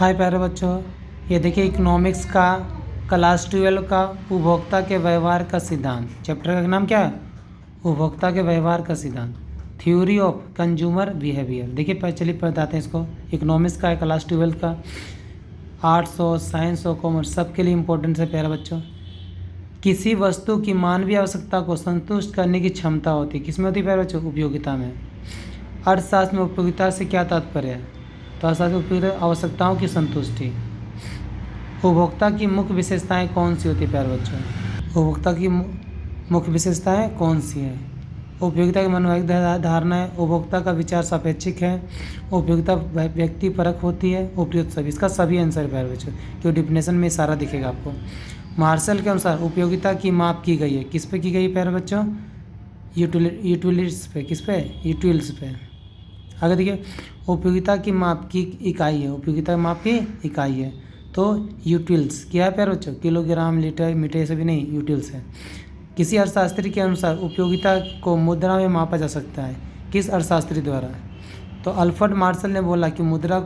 हाय प्यारे बच्चों, ये देखिए इकोनॉमिक्स का क्लास 12 का उपभोक्ता के व्यवहार का सिद्धांत। चैप्टर का नाम क्या है? उपभोक्ता के व्यवहार का सिद्धांत, थ्योरी ऑफ कंज्यूमर बिहेवियर। देखिए चलिए बताते हैं इसको। इकोनॉमिक्स का है, क्लास 12 का। आर्ट्स हो, साइंस हो, कॉमर्स, सबके लिए इम्पोर्टेंट है प्यारे बच्चों। किसी वस्तु की मानवीय आवश्यकता को संतुष्ट करने की क्षमता होती है, किसमें होती है प्यारे बच्चों? उपयोगिता में। अर्थशास्त्र में उपयोगिता से क्या तात्पर्य है? तो अर्थशास्त्र में उपयोगिता आवश्यकताओं की संतुष्टि। उपभोक्ता की मुख्य विशेषताएं कौन सी होती है प्यारे बच्चों? उपभोक्ता की मुख्य विशेषताएं कौन सी है? उपयोगिता की मनोवैज्ञानिक धारणा है। उपभोक्ता का विचार सापेक्षिक है। उपयोगिता व्यक्तिपरक होती है। उपयुक्त सभी, इसका सभी आंसर है प्यारे बच्चों, क्यों डिफिनेशन में सारा दिखेगा आपको। मार्शल के अनुसार उपयोगिता की माप की गई है, किस पे की गई है प्यारे बच्चों? यूटिलिटीज पे। किस पे? यूटिल्स पे। आगे देखिए, उपयोगिता की माप की इकाई है। उपयोगिता माप की इकाई है तो यूटिल्स क्या है प्यारे बच्चों? किलोग्राम, लीटर, मीटर, ये सभी नहीं, यूटिल्स है। किसी अर्थशास्त्री के अनुसार उपयोगिता को मुद्रा में मापा जा सकता है, किस अर्थशास्त्री द्वारा? तो अल्फ्रेड मार्शल ने बोला कि मुद्रा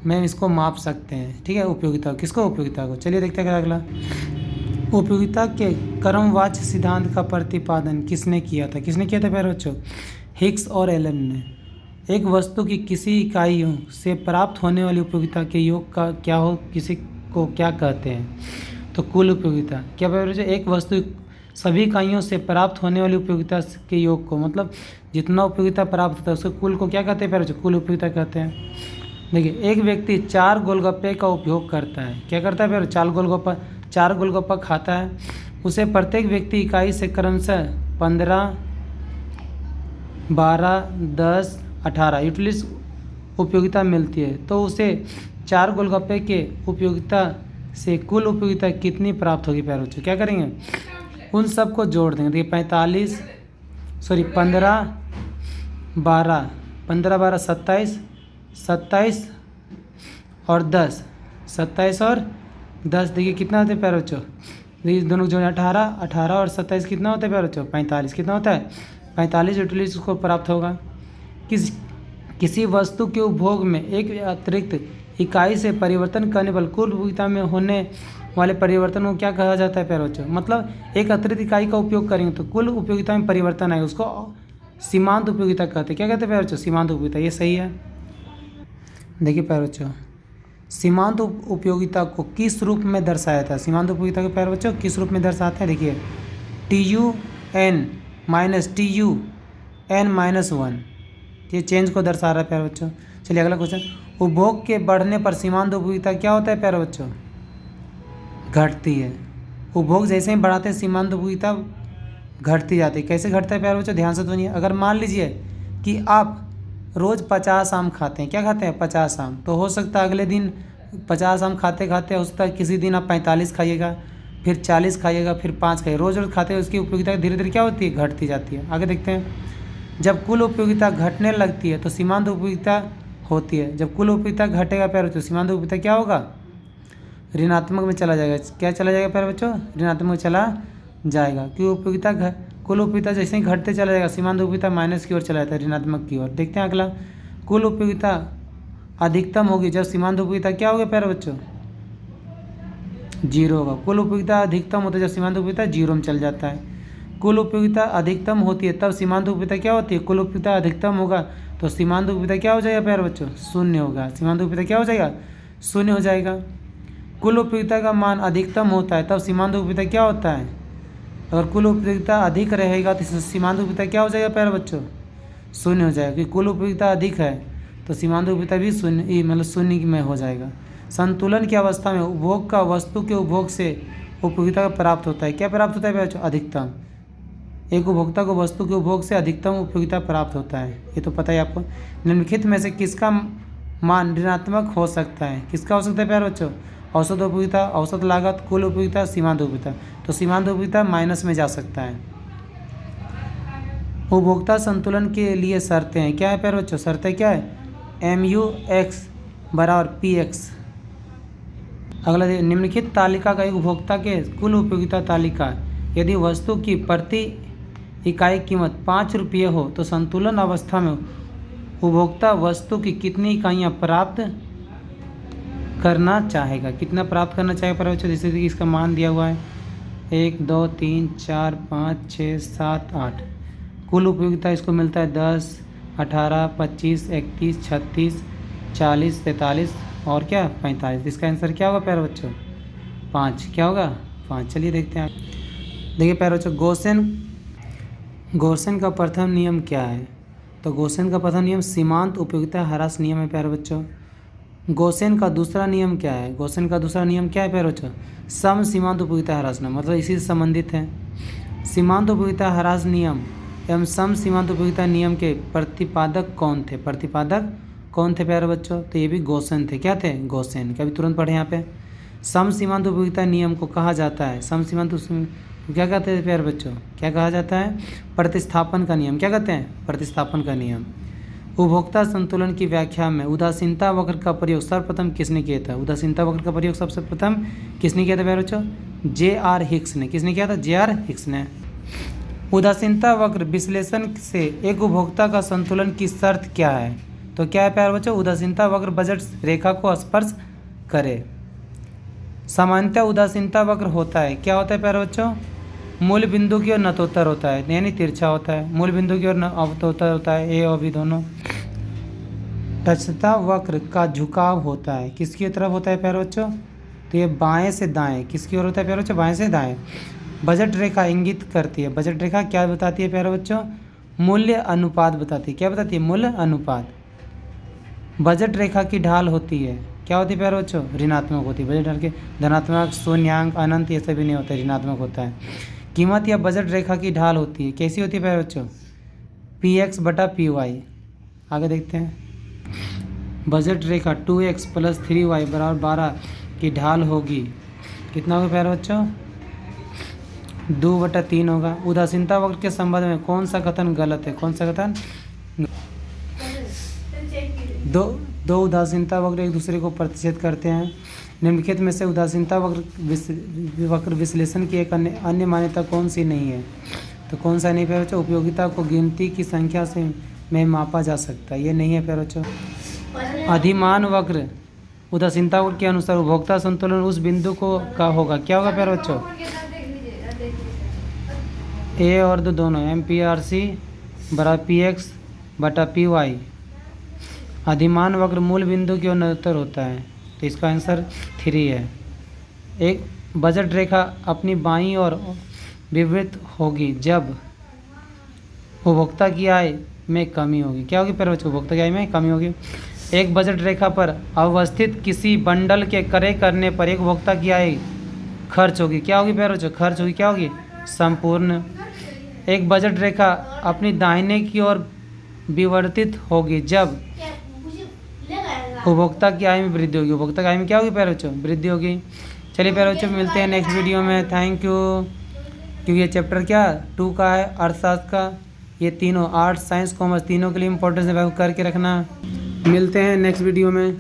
में इसको माप सकते हैं, ठीक है, उपयोगिता। किसको? उपयोगिता को। चलिए देखते हैं अगला। उपयोगिता के क्रमवाच्य सिद्धांत का प्रतिपादन किसने किया था? किसने किया था प्यारे बच्चों? हिग्स और एलन ने। एक वस्तु की किसी इकाइयों से प्राप्त होने वाली उपयोगिता के योग का क्या हो, किसी को क्या कहते हैं? तो कुल उपयोगिता। क्या प्यारे बच्चों? एक वस्तु सभी इकाइयों से प्राप्त होने वाली उपयोगिता के योग को, मतलब जितना उपयोगिता प्राप्त होता है उसको कुल को क्या कहते हैं प्यारे बच्चों? कुल उपयोगिता कहते हैं। देखिए, एक व्यक्ति 4 गोलगप्पे का उपयोग करता है। क्या करता है प्यारे? 4 गोलगप्पा खाता है। उसे प्रत्येक व्यक्ति इकाई से क्रमशः 15, 12, 10, 18 यूटिलिटीज उपयोगिता मिलती है। तो उसे 4 गोलगप्पे के उपयोगिता से कुल उपयोगिता कितनी प्राप्त होगी प्यारे बच्चों? क्या करेंगे? उन सब को जोड़ देंगे। देखिए 15, 12, 27, 27 और 10, 27 और 10, देखिए कितना होता है प्यारे बच्चों? देखिए दोनों जो 18 और 27 कितना होता है प्यारे बच्चों? 45। कितना होता है? 45 यूटिलिटीज को प्राप्त होगा। किसी वस्तु के उपभोग में एक अतिरिक्त इकाई से परिवर्तन करने पर कुल उपयोगिता में होने वाले परिवर्तन को क्या कहा जाता है प्यारे बच्चों? मतलब एक अतिरिक्त इकाई का उपयोग करेंगे तो कुल उपयोगिता में परिवर्तन आएगा, उसको सीमांत उपयोगिता कहते हैं। क्या कहते हैं प्यारे बच्चों? सीमांत उपयोगिता। ये सही है। देखिए प्यारे बच्चों, सीमांत उपयोगिता को किस रूप में दर्शाया था? सीमांत उपयोगिता को प्यारे बच्चों किस रूप में दर्शाते हैं? देखिए TUN माइनस TUN-1, ये चेंज को दर्शा रहा है प्यारे बच्चों। चलिए अगला क्वेश्चन। उपभोग के बढ़ने पर सीमांत उपयोगिता क्या होता है प्यारे बच्चों? घटती है। उपभोग जैसे ही बढ़ाते हैं सीमांत उपयोगिता घटती जाती है। कैसे घटता है प्यारे बच्चों? ध्यान से सुनिए। अगर मान लीजिए कि आप रोज़ 50 आम खाते हैं, क्या खाते हैं? 50 आम, तो हो सकता है अगले दिन 50 आम खाते खाते हो सकता है किसी दिन आप 45 खाइएगा, फिर 40 खाइएगा, फिर 5 खाइएगा। रोज़ रोज़ खाते हैं, उसकी उपयोगिता धीरे धीरे क्या होती है? घटती जाती है। आगे देखते हैं। जब कुल उपयोगिता घटने लगती है तो सीमांत उपयोगिता होती है। जब कुल उपयोगिता घटेगा प्यारे बच्चों, सीमांत उपयोगिता क्या होगा? ऋणात्मक में चला जाएगा। क्या चला जाएगा प्यारे बच्चों? ऋणात्मक में चला जाएगा। क्योंकि उपयोगिता कुल उपयोगिता जैसे ही घटते चला जाएगा, सीमांत उपयोगिता माइनस की ओर चला जाता है, ऋणात्मक की ओर। देखते हैं अगला। कुल उपयोगिता अधिकतम होगी जब सीमांत उपयोगिता क्या होगा प्यारे बच्चों? 0 होगा। कुल उपयोगिता अधिकतम होता है जब सीमांत उपयोगिता 0 में चल जाता है। कुल उपयोगिता अधिकतम होती है तब सीमांत उपयोगिता क्या होती है? कुल उपयोगिता अधिकतम होगा तो सीमांत उपयोगिता क्या हो जाएगा प्यारे बच्चों? 0 होगा। सीमांत उपयोगिता क्या हो जाएगा? 0 हो जाएगा। कुल उपयोगिता का मान अधिकतम होता है तब सीमांत उपयोगिता क्या होता है? अगर कुल उपयोगिता अधिक रहेगा तो सीमांत उपयोगिता क्या हो जाएगा प्यारे बच्चों? 0 हो जाएगा। क्योंकि कुल उपयोगिता अधिक है तो सीमांत उपयोगिता भी 0, मतलब 0 में हो जाएगा। संतुलन की अवस्था में उपभोग का वस्तु के उपभोग से उपयोगिता प्राप्त होता है। क्या प्राप्त होता है प्यारे बच्चों? अधिकतम। एक उपभोक्ता को वस्तु के उपभोग से अधिकतम उपयोगिता प्राप्त होता है, ये तो पता ही आपको। निम्नलिखित में से किसका मान ऋणात्मक हो सकता है? किसका हो सकता है प्यारे बच्चों? औसत उपयोगिता, औसत लागत, कुल उपयोगिता, सीमांत उपयोगिता। तो सीमांत उपयोगिता माइनस में जा सकता है। उपभोक्ता संतुलन के लिए शर्तें हैं। क्या है प्यारे बच्चों? शर्तें क्या है? MUX = PX। अगला निम्नलिखित तालिका का एक उपभोक्ता के कुल उपयोगिता तालिका। यदि वस्तु की प्रति इकाई कीमत 5 रुपये हो तो संतुलन अवस्था में उपभोक्ता वस्तु की कितनी इकाइयाँ प्राप्त करना चाहेगा। कितना प्राप्त करना चाहेगा प्यारे बच्चों, जैसे कि इसका मान दिया हुआ है 1 2 3 4 5 6 7 8। कुल उपयोगिता इसको मिलता है 10 18 25 31 36 40 43 और क्या 45। इसका आंसर क्या होगा प्यारे बच्चों, 5। क्या होगा 5। चलिए देखते हैं। देखिए प्यारे बच्चों, गॉसेन का प्रथम नियम क्या है। तो गॉसेन का प्रथम नियम सीमांत उपयोगिता ह्रास नियम है प्यारे बच्चों। गॉसेन का दूसरा नियम क्या है, गॉसेन का दूसरा नियम क्या है प्यारे बच्चों, सम सीमांत उपयोगिता ह्रास नियम, मतलब इसी से संबंधित है। सीमांत उपयोगिता ह्रास नियम एवं सम सीमांत उपयोगिता नियम के प्रतिपादक कौन थे, प्रतिपादक कौन थे प्यारे बच्चों, तो ये भी गॉसेन थे। क्या थे, गॉसेन। क्या भी तुरंत पढ़े यहाँ पे। सम सीमांत उपयोगिता नियम को कहा जाता है, सम सीमांत क्या कहते हैं प्यारे बच्चों, क्या कहा जाता है, प्रतिस्थापन का नियम। क्या कहते हैं, प्रतिस्थापन का नियम। उपभोक्ता संतुलन की व्याख्या में उदासीनता वक्र का प्रयोग सर्वप्रथम किसने किया था, उदासीनता वक्र का प्रयोग सबसे प्रथम किसने किया था प्यारे बच्चों, J.R. हिक्स ने। किसने किया था, J.R. हिक्स ने। उदासीनता वक्र विश्लेषण से एक उपभोक्ता का संतुलन की शर्त क्या है, तो क्या है प्यारे बच्चों, उदासीनता वक्र बजट रेखा को स्पर्श करे। सामान्यतः उदासीनता वक्र होता है, क्या होता है प्यारे बच्चों, मूल बिंदु की ओर नतोत्तर होता है, यानी तिरछा होता है। मूल बिंदु की ओर अवतोत्तर होता है, ए और बी दोनों। टचता वक्र का झुकाव होता है, किसकी तरफ होता है प्यारे बच्चों, तो ये बाएं से दाएं। किसकी ओर होता है प्यारे बच्चों, बाएं से दाएं। बजट रेखा इंगित करती है, बजट रेखा क्या बताती है प्यारे बच्चों, मूल्य अनुपात बताती है। क्या बताती है, मूल्य अनुपात। बजट रेखा की ढाल होती है, क्या होती है प्यारे बच्चों, ऋणात्मक होती है। बजट ढाल के धनात्मक, शून्यांक, अनंत ये सभी नहीं होता है, ऋणात्मक होता है। कीमत या बजट रेखा की ढाल होती है, कैसी होती है प्यारे बच्चों, Px बटा Py। आगे देखते हैं। बजट रेखा 2x + 3y = 12 की ढाल होगी, कितना होगा प्यारे बच्चों, 2/3 होगा। उदासीनता वक्र के संबंध में कौन सा कथन गलत है, कौन सा कथन, दो उदासीनता वक्र एक दूसरे को प्रतिच्छेद करते हैं। निम्नलिखित में से उदासीनता वक्र विश्लेषण की एक अन्य मान्यता कौन सी नहीं है, तो कौन सा नहीं प्यारे बच्चों, उपयोगिता को गिनती की संख्या से में मापा जा सकता है, ये नहीं है प्यारे बच्चों। अधिमान वक्र उदासीनता वक्र के अनुसार उपभोक्ता संतुलन उस बिंदु को का होगा, क्या होगा प्यारे बच्चों, ए और दो दोनों MPRC = Px बटा Py। अधिमान वक्र मूल बिंदु की ओर नतोत्तर होता है, तो इसका आंसर 3 है। एक बजट रेखा अपनी बाईं ओर विवृत होगी जब उपभोक्ता की आय में कमी होगी। क्या होगी प्यारे बच्चों, उपभोक्ता की आय में कमी होगी। एक बजट रेखा पर अवस्थित किसी बंडल के क्रय करने पर एक उपभोक्ता की आय खर्च होगी। क्या होगी प्यारे बच्चों, खर्च होगी। क्या होगी, संपूर्ण। एक बजट रेखा अपनी दाहिने की ओर विवर्तित होगी जब उपभोक्ता की आय में वृद्धि होगी। उपभोक्ता की आय में क्या होगी प्यारे बच्चों, वृद्धि होगी। चलिए प्यारे बच्चों, मिलते हैं नेक्स्ट वीडियो में। Thank you. क्योंकि ये चैप्टर क्या 2 का है, अर्थशास्त्र का। ये तीनों आर्ट्स, साइंस, कॉमर्स तीनों के लिए इंपॉर्टेंस है, करके रखना। मिलते हैं नेक्स्ट वीडियो में।